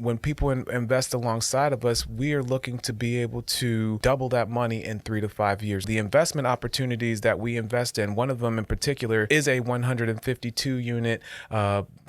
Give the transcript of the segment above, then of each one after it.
when people invest alongside of us, we are looking to be able to double that money in 3 to 5 years. The investment opportunities that we invest in, one of them in particular is a 152 unit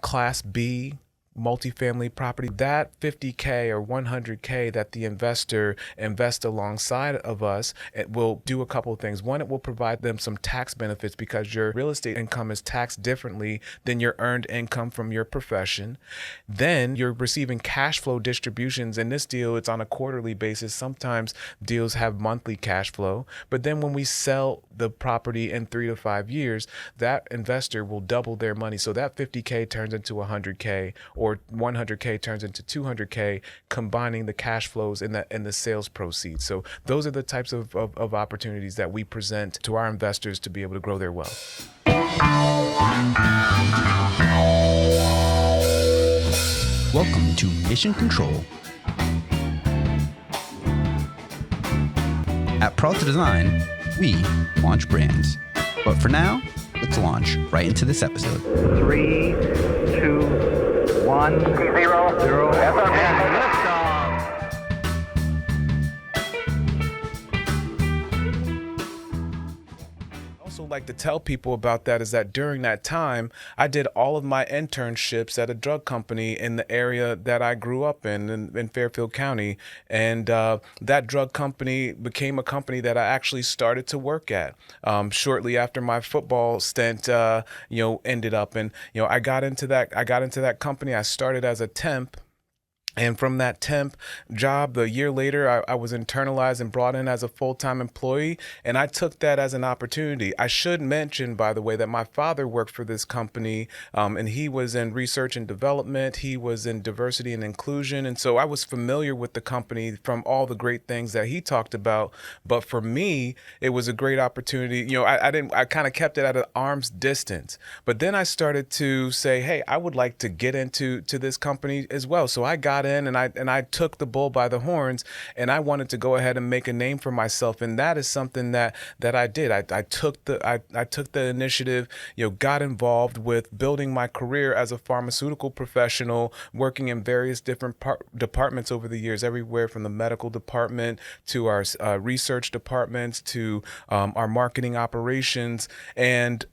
Class B multifamily property. That 50K or 100K that the investor invests alongside of us, it will do a couple of things. One, it will provide them some tax benefits because your real estate income is taxed differently than your earned income from your profession. Then you're receiving cash flow distributions. In this deal, it's on a quarterly basis. Sometimes deals have monthly cash flow. But then when we sell the property in 3 to 5 years, that investor will double their money. So that 50K turns into 100K, or 100K turns into 200K, combining the cash flows and the sales proceeds. So those are the types of opportunities that we present to our investors to be able to grow their wealth. Welcome to Mission Control. At Peralta Design, we launch brands. But for now, let's launch right into this episode. 3, 2, 1, 0, and liftoff. Also like to tell people about that is that during that time, I did all of my internships at a drug company in the area that I grew up in Fairfield County. And that drug company became a company that I actually started to work at shortly after my football stint, ended up. And, I got into that company. I started as a temp. And from that temp job, a year later, I was internalized and brought in as a full-time employee, and I took that as an opportunity. I should mention, by the way, that my father worked for this company, and he was in research and development. He was in diversity and inclusion, and so I was familiar with the company from all the great things that he talked about. But for me, it was a great opportunity. I kind of kept it at an arm's distance. But then I started to say, hey, I would like to get into this company as well. So I got in and I took the bull by the horns, and I wanted to go ahead and make a name for myself, and that is something that I did. I took the initiative, got involved with building my career as a pharmaceutical professional, working in various different departments over the years, everywhere from the medical department to our research departments to our marketing operations, and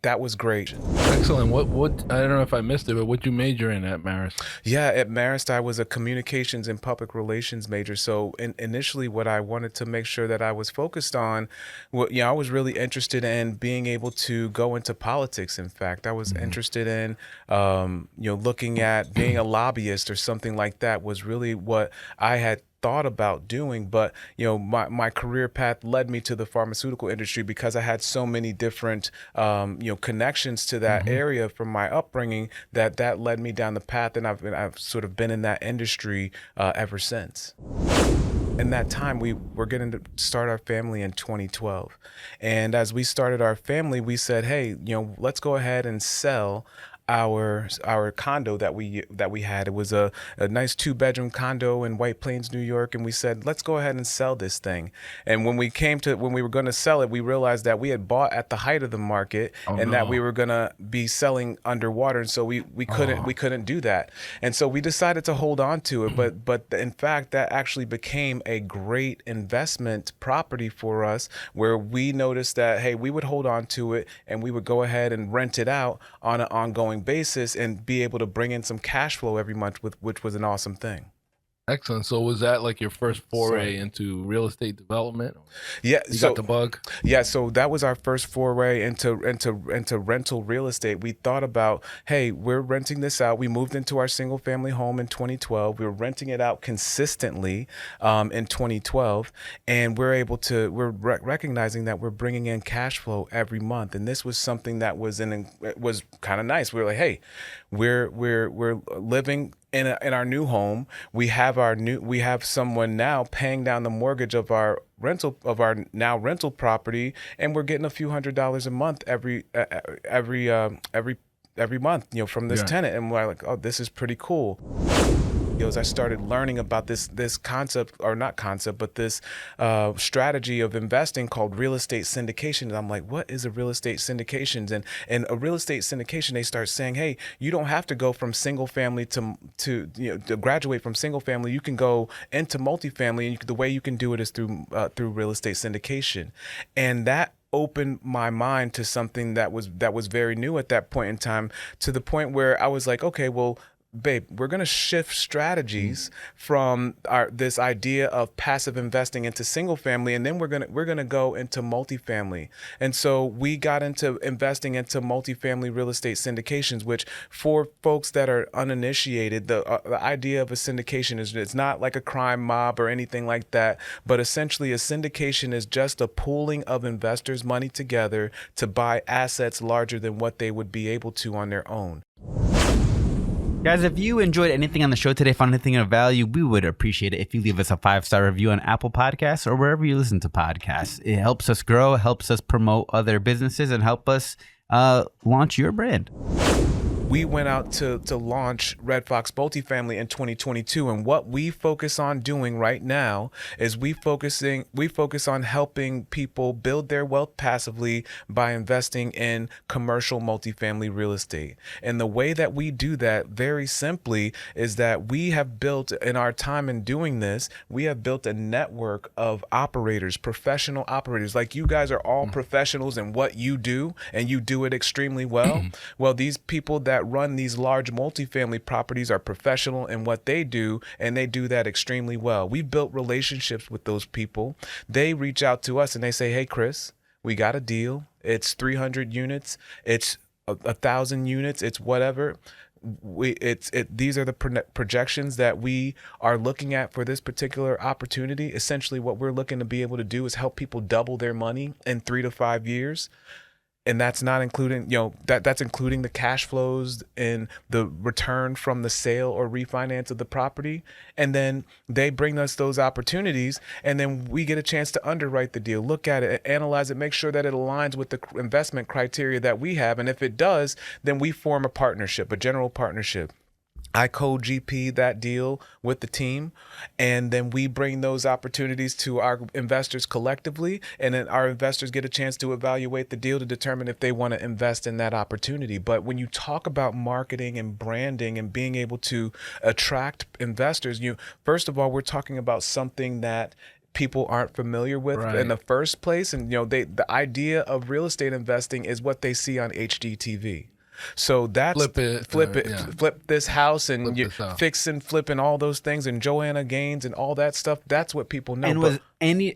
that was great. Excellent. What I don't know if I missed it, but what you major in at Marist? Yeah, at Marist, I was a communications and public relations major. So initially what I wanted to make sure that I was focused on, I was really interested in being able to go into politics. In fact, I was interested in, looking at being a lobbyist or something like that was really what I had thought about doing. But my career path led me to the pharmaceutical industry because I had so many different connections to that area from my upbringing that led me down the path, and I've sort of been in that industry ever since. In that time, we were going to start our family in 2012, and as we started our family, we said, hey, let's go ahead and sell our condo that we had. It was a nice 2-bedroom condo in White Plains, New York, and we said, let's go ahead and sell this thing. And when we were going to sell it, we realized that we had bought at the height of the market, that we were going to be selling underwater, and so we couldn't do that. And so we decided to hold on to it, but in fact that actually became a great investment property for us, where we noticed that, hey, we would hold on to it and we would go ahead and rent it out on an ongoing basis and be able to bring in some cash flow every month, which was an awesome thing. Excellent. So was that like your first foray into real estate development? Yeah. You got the bug? Yeah. So that was our first foray into rental real estate. We thought about, hey, we're renting this out. We moved into our single family home in 2012. We were renting it out consistently in 2012. And we're recognizing that we're bringing in cash flow every month. And this was something that was kind of nice. We were like, hey, we're living in our new home. We have someone now paying down the mortgage of our rental property, and we're getting a few $100s a month every month, from this tenant. And we're like, oh, this is pretty cool. I started learning about this concept, or not concept, but this strategy of investing called real estate syndication. And I'm like, what is a real estate syndication? And a real estate syndication, they start saying, hey, you don't have to go from single family to graduate from single family. You can go into multifamily, and the way you can do it is through real estate syndication. And that opened my mind to something that was very new at that point in time, to the point where I was like, okay, well, babe, we're going to shift strategies from this idea of passive investing into single family, and then we're going to go into multifamily. And so we got into investing into multifamily real estate syndications, which, for folks that are uninitiated, the idea of a syndication is, it's not like a crime mob or anything like that, but essentially a syndication is just a pooling of investors' money together to buy assets larger than what they would be able to on their own. Guys, if you enjoyed anything on the show today, found anything of value, we would appreciate it if you leave us a 5-star review on Apple Podcasts or wherever you listen to podcasts. It helps us grow, helps us promote other businesses, and help us launch your brand. We went out to launch Red Fox Multifamily in 2022, and what we focus on doing right now is we focus on helping people build their wealth passively by investing in commercial multifamily real estate. And the way that we do that, very simply, is that we have built, in our time in doing this, we have built a network of operators, professional operators. Like, you guys are all professionals in what you do, and you do it extremely well. Well, these people that run these large multifamily properties are professional in what they do, and they do that extremely well. We've built relationships with those people. They reach out to us and they say, hey, Chris, we got a deal. It's 300 units. It's 1,000 units. It's whatever. These are the projections that we are looking at for this particular opportunity. Essentially, what we're looking to be able to do is help people double their money in 3 to 5 years. And that's not including, that's including the cash flows and the return from the sale or refinance of the property. And then they bring us those opportunities, and then we get a chance to underwrite the deal, look at it, analyze it, make sure that it aligns with the investment criteria that we have. And if it does, then we form a partnership, a general partnership. I co-GP that deal with the team, and then we bring those opportunities to our investors collectively, and then our investors get a chance to evaluate the deal to determine if they want to invest in that opportunity. But when you talk about marketing and branding and being able to attract investors, first of all, we're talking about something that people aren't familiar with in the first place. And the idea of real estate investing is what they see on HGTV. So that's flip this house, and you fix and flip and all those things, and Joanna Gaines and all that stuff. That's what people know. And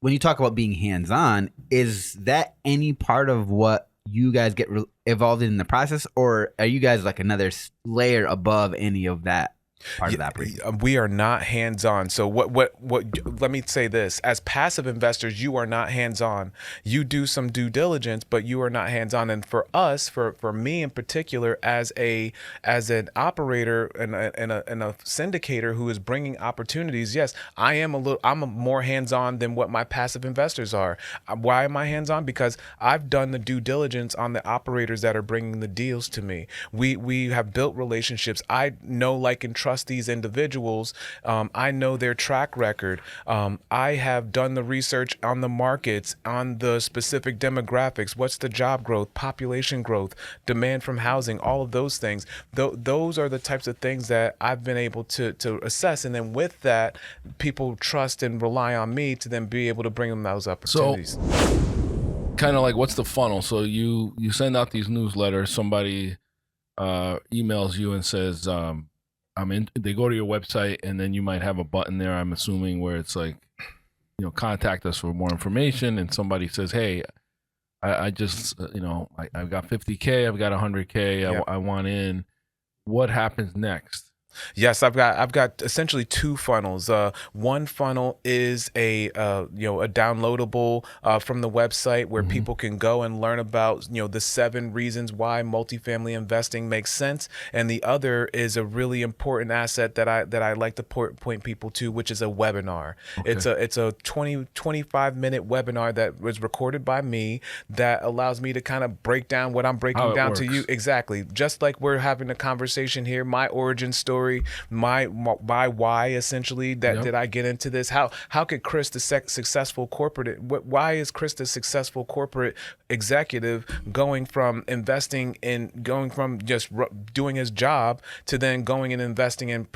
when you talk about being hands-on, is that any part of what you guys get involved in the process, or are you guys like another layer above any of that? Part of that we are not hands-on. So what let me say this: as passive investors, you are not hands-on. You do some due diligence, but you are not hands-on. And for us, for me in particular, as an operator and a syndicator who is bringing opportunities, yes, I'm more hands-on than what my passive investors are. Why am I hands-on? Because I've done the due diligence on the operators that are bringing the deals to me. We have built relationships. I know, like, and trust these individuals. I know their track record. I have done the research on the markets, on the specific demographics. What's the job growth, population growth, demand from housing, all of those things. Those are the types of things that I've been able to assess. And then with that, people trust and rely on me to then be able to bring them those opportunities. So, kind of like, what's the funnel? So you send out these newsletters. Somebody emails you and says, they go to your website, and then you might have a button there, I'm assuming, where it's like, contact us for more information. And somebody says, hey, I just, I've got 50K, I've got 100K, yep. I want in. What happens next? Yes, I've got essentially two funnels. One funnel is a downloadable from the website where people can go and learn about the 7 reasons why multifamily investing makes sense, and the other is a really important asset that I like to point people to, which is a webinar. Okay. It's a 25 minute webinar that was recorded by me that allows me to kind of break down what I'm breaking down to you. Exactly, just like we're having a conversation here, my origin story. story, my why essentially. That did I get into this? How could Chris, the successful corporate, why is Chris the successful corporate executive going from just doing his job to then going and investing in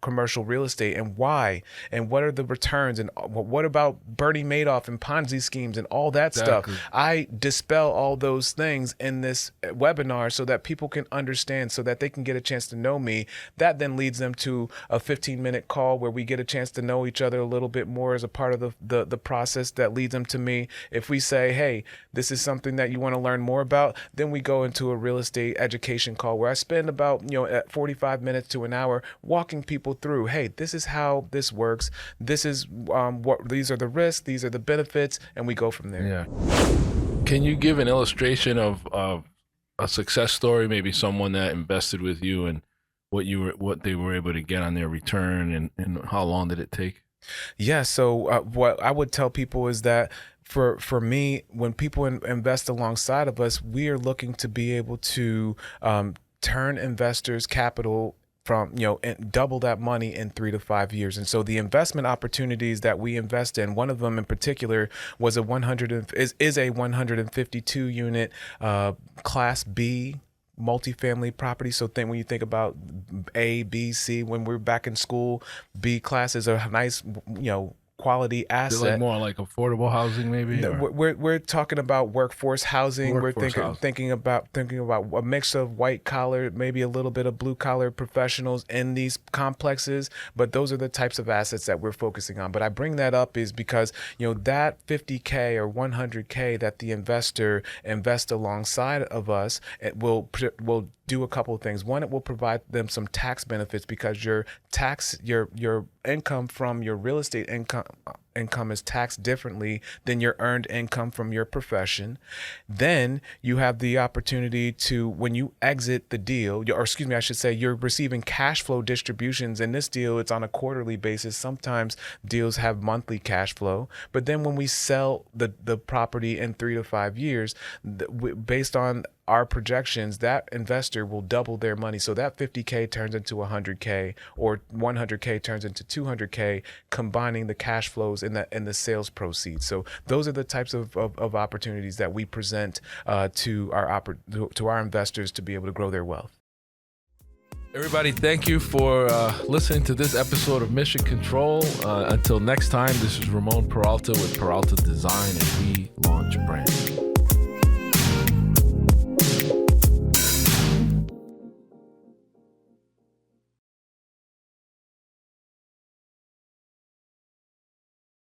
commercial real estate, and why, and what are the returns, and what about Bernie Madoff and Ponzi schemes and all that stuff? I dispel all those things in this webinar so that people can understand, so that they can get a chance to know me. That then leads them to a 15-minute call where we get a chance to know each other a little bit more as a part of the process that leads them to me. If we say, hey, this is something that you want to learn more about, then we go into a real estate education call where I spend about 45 minutes to an hour walking people through, hey, this is how this works. This is these are the risks, these are the benefits, and we go from there. Yeah. Can you give an illustration of a success story, maybe someone that invested with you and what they were able to get on their return, and how long did it take? Yeah. So what I would tell people is that for me, when people invest alongside of us, we are looking to be able to turn investors' capital from, and double that money in 3 to 5 years. And so the investment opportunities that we invest in, one of them in particular was a 152 unit Class B multifamily property. So when you think about A, B, C, when we're back in school, B class is a nice, quality asset. Like more like affordable housing, maybe. No, we're talking about workforce housing. We're thinking about a mix of white collar, maybe a little bit of blue collar professionals in these complexes. But those are the types of assets that we're focusing on. But I bring that up is because that $50K or $100K that the investor invests alongside of us, it will do a couple of things. One, it will provide them some tax benefits because your income from your real estate income is taxed differently than your earned income from your profession. Then you have the opportunity to, when you exit the deal, or excuse me, I should say, you're receiving cash flow distributions. In this deal, it's on a quarterly basis. Sometimes deals have monthly cash flow. But then when we sell the property in 3 to 5 years, based on our projections, that investor will double their money. So that 50K turns into 100K, or 100K turns into 200K, combining the cash flows in the sales proceeds. So those are the types of opportunities that we present to our investors to be able to grow their wealth. Everybody, thank you for listening to this episode of Mission Control. Until next time, this is Ramon Peralta with Peralta Design, and we launch brands.